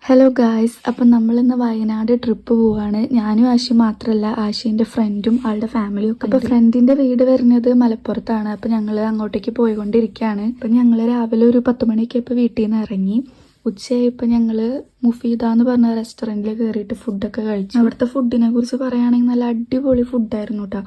Hello guys, അപ്പം നമ്മളിന്ന് Wayanad trip പോവാണ്. ഞാനും ആശി മാത്രമല്ല, ആശീൻ്റെ ഫ്രണ്ടും ആളുടെ ഫാമിലിയും ഒക്കെ. അപ്പോൾ ഫ്രണ്ടിൻ്റെ വീട് വരുന്നത് മലപ്പുറത്താണ്. അപ്പോൾ ഞങ്ങൾ അങ്ങോട്ടേക്ക് പോയിക്കൊണ്ടിരിക്കുകയാണ്. അപ്പം ഞങ്ങൾ രാവിലെ ഒരു 10 മണിയൊക്കെ ഇപ്പോൾ വീട്ടിൽ നിന്ന് ഇറങ്ങി. ഉച്ചയായപ്പോൾ ഞങ്ങൾ മുഫീദ എന്ന് പറഞ്ഞ റെസ്റ്റോറൻറ്റിൽ കയറിയിട്ട് ഫുഡൊക്കെ കഴിച്ചു. അവിടുത്തെ ഫുഡിനെ കുറിച്ച് പറയുകയാണെങ്കിൽ നല്ല അടിപൊളി ഫുഡായിരുന്നു കേട്ടോ.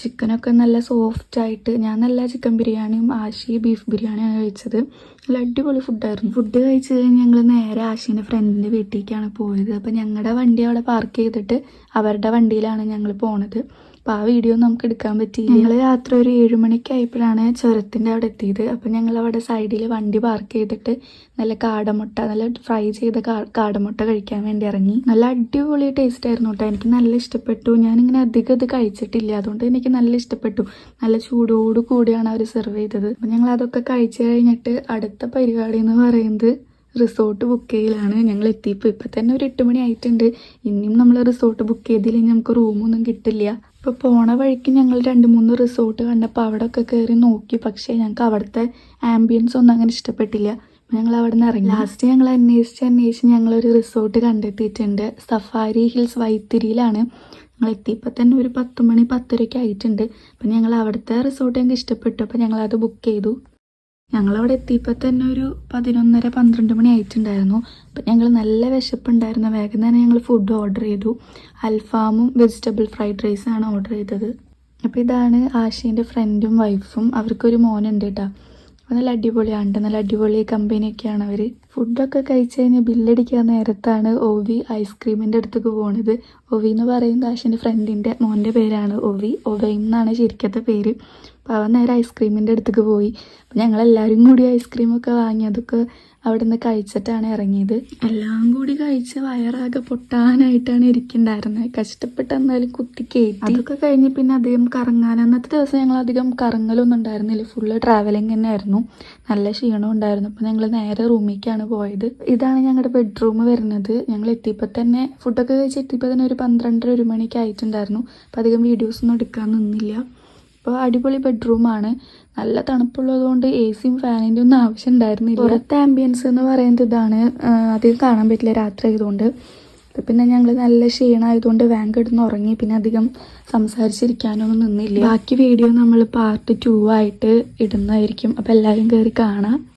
ചിക്കനൊക്കെ നല്ല സോഫ്റ്റ് ആയിട്ട്. ഞാൻ നല്ല ചിക്കൻ ബിരിയാണിയും ആശി ബീഫ് ബിരിയാണിയാണ് കഴിച്ചത്. നല്ല അടിപൊളി ഫുഡായിരുന്നു. ഫുഡ് കഴിച്ച് കഴിഞ്ഞ് ഞങ്ങൾ നേരെ ആശീൻ്റെ ഫ്രണ്ടിൻ്റെ വീട്ടിലേക്കാണ് പോയത്. അപ്പം ഞങ്ങളുടെ വണ്ടി അവിടെ പാർക്ക് ചെയ്തിട്ട് അവരുടെ വണ്ടിയിലാണ് ഞങ്ങൾ പോണത്. അപ്പോൾ ആ വീഡിയോ നമുക്ക് എടുക്കാൻ പറ്റിയില്ല. ഞങ്ങൾ രാത്രി ഒരു 7 മണിക്ക് ആയപ്പോഴാണ് ചുരത്തിൻ്റെ അവിടെ എത്തിയത്. അപ്പം ഞങ്ങൾ അവിടെ സൈഡിൽ വണ്ടി പാർക്ക് ചെയ്തിട്ട് നല്ല കാടമുട്ട, നല്ല ഫ്രൈ ചെയ്ത കാടമുട്ട കഴിക്കാൻ വേണ്ടി ഇറങ്ങി. നല്ല അടിപൊളി ടേസ്റ്റ് ആയിരുന്നു കേട്ടോ. എനിക്ക് നല്ല ഇഷ്ടപ്പെട്ടു. ഞാനിങ്ങനെ അധികം ഇത് കഴിച്ചിട്ടില്ല, അതുകൊണ്ട് എനിക്ക് നല്ല ഇഷ്ടപ്പെട്ടു. നല്ല ചൂടോട് കൂടിയാണ് അവർ സെർവ് ചെയ്തത്. അപ്പം ഞങ്ങൾ അതൊക്കെ കഴിച്ചു കഴിഞ്ഞിട്ട് അടുത്ത പരിപാടി എന്ന് പറയുന്നത് റിസോർട്ട് ബുക്ക് ചെയ്യലാണ്. ഞങ്ങൾ എത്തിയപ്പോൾ ഇപ്പം തന്നെ ഒരു 8 മണി ആയിട്ടുണ്ട്. ഇനിയും നമ്മൾ റിസോർട്ട് ബുക്ക് ചെയ്തില്ലെങ്കിൽ നമുക്ക് റൂമൊന്നും കിട്ടില്ല. ഇപ്പോൾ പോണ വഴിക്ക് ഞങ്ങൾ 2-3 റിസോർട്ട് കണ്ടപ്പോൾ അവിടെ ഒക്കെ കയറി നോക്കി. പക്ഷേ ഞങ്ങൾക്ക് അവിടുത്തെ ആംബിയൻസ് ഒന്നും അങ്ങനെ ഇഷ്ടപ്പെട്ടില്ല. ഞങ്ങൾ അവിടെ നിന്ന് ഇറങ്ങി. ലാസ്റ്റ് ഞങ്ങൾ അന്വേഷിച്ച് ഞങ്ങളൊരു റിസോർട്ട് കണ്ടെത്തിയിട്ടുണ്ട്. സഫാരി ഹിൽസ് വൈത്തിരിയിലാണ്. ഞങ്ങൾ എത്തിയപ്പോൾ തന്നെ ഒരു 10 മണി 10:30 ആയിട്ടുണ്ട്. അപ്പം ഞങ്ങൾ അവിടുത്തെ റിസോർട്ട് ഞങ്ങൾക്ക് ഇഷ്ടപ്പെട്ടു. അപ്പോൾ ഞങ്ങളത് ബുക്ക് ചെയ്തു. ഞങ്ങളവിടെ എത്തിയപ്പോൾ തന്നെ ഒരു 11:30-12 മണി ആയിട്ടുണ്ടായിരുന്നു. അപ്പം ഞങ്ങൾ നല്ല വിശപ്പുണ്ടായിരുന്നു. വേഗം തന്നെ ഞങ്ങൾ ഫുഡ് ഓർഡർ ചെയ്തു. അൽഫാമും വെജിറ്റബിൾ ഫ്രൈഡ് റൈസാണ് ഓർഡർ ചെയ്തത്. അപ്പോൾ ഇതാണ് ആശീൻ്റെ ഫ്രണ്ടും വൈഫും. അവർക്കൊരു മോനുണ്ട് കേട്ടോ. അപ്പോൾ നല്ല അടിപൊളിയാണ്. നല്ല അടിപൊളി കമ്പനിയൊക്കെയാണ് അവർ. ഫുഡൊക്കെ കഴിച്ച് കഴിഞ്ഞ് ബില്ലടിക്കാൻ നേരത്താണ് ഒവി ഐസ്ക്രീമിൻ്റെ അടുത്തേക്ക് പോകുന്നത്. ഒവി എന്ന് പറയുന്നത് ആശീൻ്റെ ഫ്രണ്ടിൻ്റെ മോൻ്റെ പേരാണ് ഒവി. ഒവൈം എന്നാണ് ശരിക്കത്തെ പേര്. അപ്പോൾ അവൻ നേരെ ഐസ്ക്രീമിൻ്റെ അടുത്തേക്ക് പോയി. അപ്പോൾ ഞങ്ങളെല്ലാവരും കൂടി ഐസ്ക്രീമൊക്കെ വാങ്ങി അതൊക്കെ അവിടെ നിന്ന് കഴിച്ചിട്ടാണ് ഇറങ്ങിയത്. എല്ലാം കൂടി കഴിച്ച് വയറാകെ പൊട്ടാനായിട്ടാണ് ഇരിക്കുന്നുണ്ടായിരുന്നത്. കഷ്ടപ്പെട്ട് എന്നാലും കുത്തി കയറ്റി. അതൊക്കെ കഴിഞ്ഞ് പിന്നെ അധികം കറങ്ങാൻ, അന്നത്തെ ദിവസം ഞങ്ങൾ അധികം കറങ്ങലൊന്നും ഉണ്ടായിരുന്നില്ല. ഫുള്ള് ട്രാവലിംഗ് തന്നെ ആയിരുന്നു. നല്ല ക്ഷീണം ഉണ്ടായിരുന്നു. അപ്പോൾ ഞങ്ങൾ നേരെ റൂമിലേക്കാണ് പോയത്. ഇതാണ് ഞങ്ങളുടെ ബെഡ്റൂം വരുന്നത്. ഞങ്ങൾ എത്തിയപ്പോൾ തന്നെ ഫുഡൊക്കെ കഴിച്ച് എത്തിയപ്പോൾ തന്നെ ഒരു 12-1 മണിക്ക് ആയിട്ടുണ്ടായിരുന്നു. അപ്പോൾ അധികം വീഡിയോസൊന്നും എടുക്കാൻ നിന്നില്ല. അപ്പോൾ അടിപൊളി ബെഡ്റൂമാണ്. നല്ല തണുപ്പുള്ളതുകൊണ്ട് എ സിയും ഫാനിൻ്റെ ഒന്നും ആവശ്യം ഉണ്ടായിരുന്നില്ല. പുറത്തെ ആംബിയൻസ് എന്ന് പറയുന്നത് ഇതാണ്. അധികം കാണാൻ പറ്റില്ല രാത്രി ആയതുകൊണ്ട്. പിന്നെ ഞങ്ങൾ നല്ല ക്ഷീണമായതുകൊണ്ട് വേഗം കിടന്ന് ഉറങ്ങി. പിന്നെ അധികം സംസാരിച്ചിരിക്കാനൊന്നും നിന്നില്ല. ബാക്കി വീഡിയോ നമ്മൾ പാർട്ട് 2 ആയിട്ട് ഇടുന്നതായിരിക്കും. അപ്പോൾ എല്ലാവരും കയറി കാണാം.